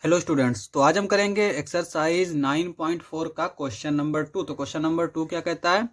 Hello students, तो आज हम करेंगे एक्सरसाइज 9.4 का क्वेश्चन नंबर 2। तो क्वेश्चन नंबर 2 क्या कहता है?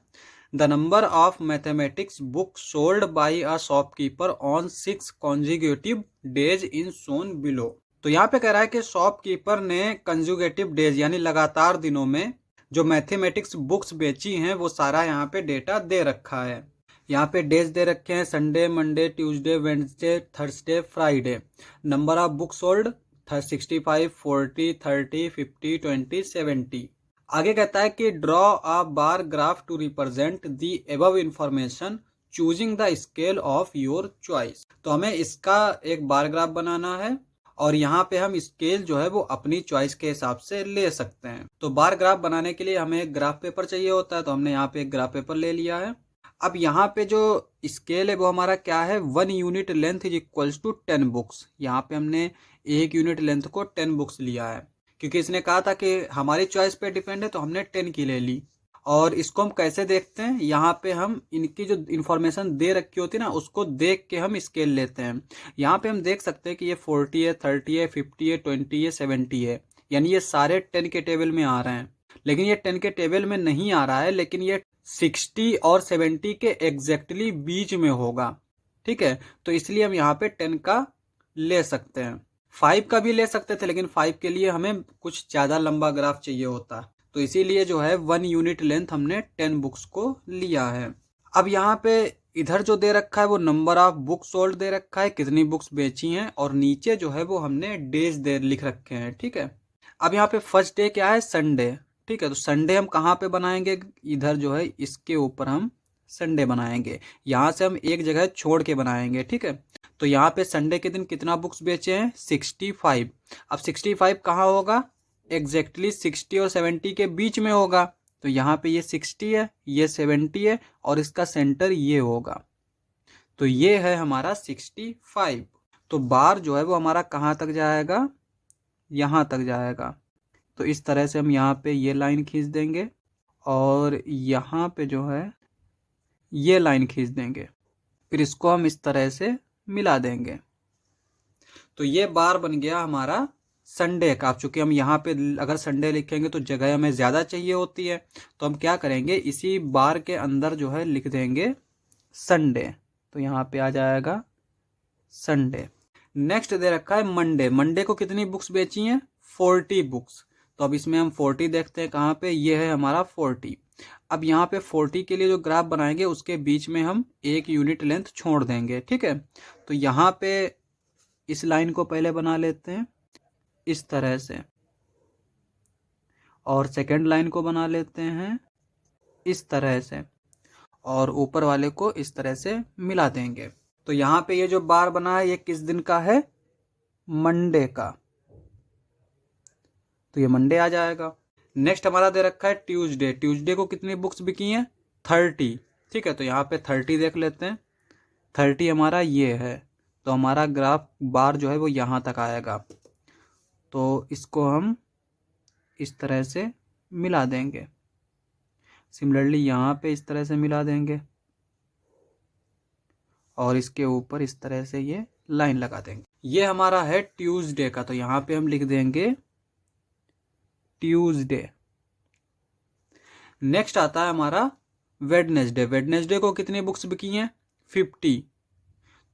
The number of mathematics book sold by a shopkeeper on 6 consecutive days in shown below. तो यहाँ पे कह रहा है कि शॉपकीपर ने कंजुगेटिव डेज यानी लगातार दिनों में जो मैथमेटिक्स बुक्स बेची हैं वो सारा यहाँ पे डेटा दे रखा है। यहाँ पे डेज दे रखे हैं Sunday, Monday, Tuesday, Wednesday, Thursday, Friday. Number of book sold 65, 40, 30, 50, 20, 70। आगे कहता है कि draw a bar graph to represent the above information choosing the scale of your choice. तो हमें इसका एक बार ग्राफ बनाना है और यहाँ पे हम स्केल जो है वो अपनी चॉइस के हिसाब से ले सकते हैं। तो बार ग्राफ बनाने के लिए हमें एक ग्राफ पेपर चाहिए होता है, तो हमने यहाँ पे एक ग्राफ पेपर ले लिया है। अब यहाँ पे जो स्केल है वो हमारा क्या है, 1 unit length is equals to 10 books. यहाँ पे हमने 1 यूनिट लेंथ को 10 बुक्स लिया है क्योंकि इसने कहा था कि हमारी चॉइस पे डिपेंड है, तो हमने 10 की ले ली। और इसको हम कैसे देखते हैं, यहाँ पे हम इनकी जो इन्फॉर्मेशन दे रखी होती है ना उसको देख के हम स्केल लेते हैं। यहाँ पे हम देख सकते हैं कि ये 40 है, 30 है, 50 है, 20 है, 70 है, यानी ये सारे 10 के टेबल में आ रहे हैं। लेकिन ये 10 के टेबल में नहीं आ रहा है, लेकिन ये 60 और 70 के एग्जैक्टली बीच में होगा। ठीक है, तो इसलिए हम यहाँ पे 10 का ले सकते हैं। 5 का भी ले सकते थे, लेकिन 5 के लिए हमें कुछ ज्यादा लंबा ग्राफ चाहिए होता, तो इसीलिए जो है 1 यूनिट लेंथ हमने 10 बुक्स को लिया है। अब यहाँ पे इधर जो दे रखा है वो नंबर ऑफ बुक सोल्ड दे रखा है, कितनी बुक्स बेची हैं, और नीचे जो है वो हमने डेज दे लिख रखे हैं। ठीक है, अब यहाँ पे फर्स्ट डे क्या है, संडे। ठीक है, तो संडे हम कहाँ पे बनाएंगे, इधर जो है इसके ऊपर हम संडे बनाएंगे। यहाँ से हम एक जगह छोड़ के बनाएंगे। ठीक है, तो यहाँ पे संडे के दिन कितना बुक्स बेचे हैं, 65। अब 65 कहाँ होगा, एग्जैक्टली 60 और 70 के बीच में होगा। तो यहाँ पे ये 60 है, ये 70 है, और इसका सेंटर ये होगा। तो ये है हमारा 65। तो बार जो है वो हमारा कहाँ तक जाएगा, यहाँ तक जाएगा। तो इस तरह से हम यहाँ पे ये लाइन खींच देंगे और यहाँ पे जो है ये लाइन खींच देंगे, फिर इसको हम इस तरह से मिला देंगे। तो ये बार बन गया हमारा संडे का। चूंकि हम यहाँ पे अगर संडे लिखेंगे तो जगह हमें ज़्यादा चाहिए होती है, तो हम क्या करेंगे, इसी बार के अंदर जो है लिख देंगे संडे। तो यहाँ पे आ जाएगा संडे। नेक्स्ट दे रखा है मंडे। मंडे को कितनी बुक्स बेची हैं, 40 बुक्स। तो अब इसमें हम 40 देखते हैं कहाँ पे, ये है हमारा 40। अब यहाँ पे 40 के लिए जो ग्राफ बनाएंगे उसके बीच में हम 1 यूनिट लेंथ छोड़ देंगे। ठीक है, तो यहाँ पे इस लाइन को पहले बना लेते हैं इस तरह से, और सेकेंड लाइन को बना लेते हैं इस तरह से, और ऊपर वाले को इस तरह से मिला देंगे। तो यहाँ पे ये जो बार बना है ये किस दिन का है, मंडे का। तो ये मंडे आ जाएगा। नेक्स्ट हमारा दे रखा है ट्यूसडे। ट्यूसडे को कितनी बुक्स बिकी हैं, 30। ठीक है, तो यहाँ पे 30 देख लेते हैं। 30 हमारा ये है, तो हमारा ग्राफ बार जो है वो यहाँ तक आएगा। तो इसको हम इस तरह से मिला देंगे। सिमिलरली यहाँ पे इस तरह से मिला देंगे और इसके ऊपर इस तरह से ये लाइन लगा देंगे। ये हमारा है ट्यूसडे का, तो यहाँ पे हम लिख देंगे ट्यूसडे। नेक्स्ट आता है हमारा वेडनेसडे। वेडनेसडे को कितनी बुक्स बिकी हैं, 50।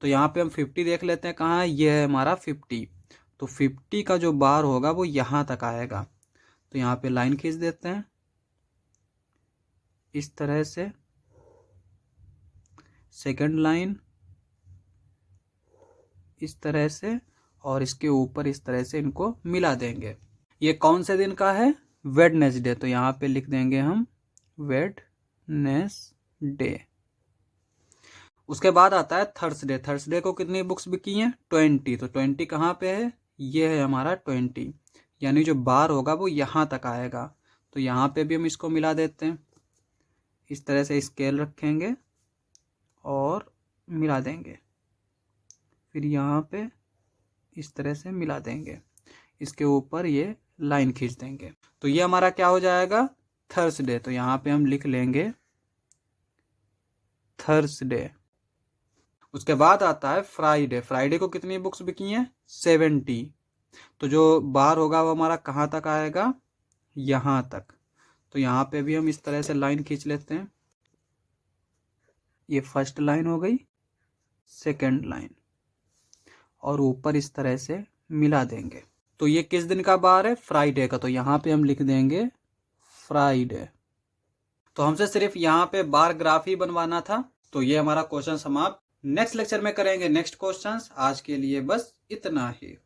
तो यहाँ पे हम 50 देख लेते हैं कहाँ है, ये है हमारा 50। तो 50 का जो बार होगा वो यहाँ तक आएगा। तो यहाँ पे लाइन खींच देते हैं इस तरह से, सेकंड लाइन इस तरह से, और इसके ऊपर इस तरह से इनको मिला देंगे। ये कौन से दिन का है, वेडनेसडे। तो यहाँ पे लिख देंगे हम वेडनेसडे। उसके बाद आता है थर्सडे। थर्सडे को कितनी बुक्स बिकी हैं, 20। तो 20 कहाँ पे है, ये है हमारा 20, यानी जो बार होगा वो यहाँ तक आएगा। तो यहाँ पे भी हम इसको मिला देते हैं, इस तरह से स्केल रखेंगे और मिला देंगे, फिर यहाँ पे इस तरह से मिला देंगे, इसके ऊपर ये लाइन खींच देंगे। तो ये हमारा क्या हो जाएगा, थर्सडे। तो यहाँ पे हम लिख लेंगे थर्सडे। उसके बाद आता है फ्राइडे। फ्राइडे को कितनी बुक्स बिकी हैं, 70। तो जो बार होगा वो हमारा कहाँ तक आएगा, यहाँ तक। तो यहाँ पे भी हम इस तरह से लाइन खींच लेते हैं। ये फर्स्ट लाइन हो गई, सेकंड लाइन, और ऊपर इस तरह से मिला देंगे। तो ये किस दिन का बार है, फ्राइडे का। तो यहाँ पे हम लिख देंगे फ्राइडे। तो हमसे सिर्फ यहाँ पे बार ग्राफ ही बनवाना था। तो ये हमारा क्वेश्चन समाप्त। नेक्स्ट लेक्चर में करेंगे नेक्स्ट क्वेश्चंस। आज के लिए बस इतना ही।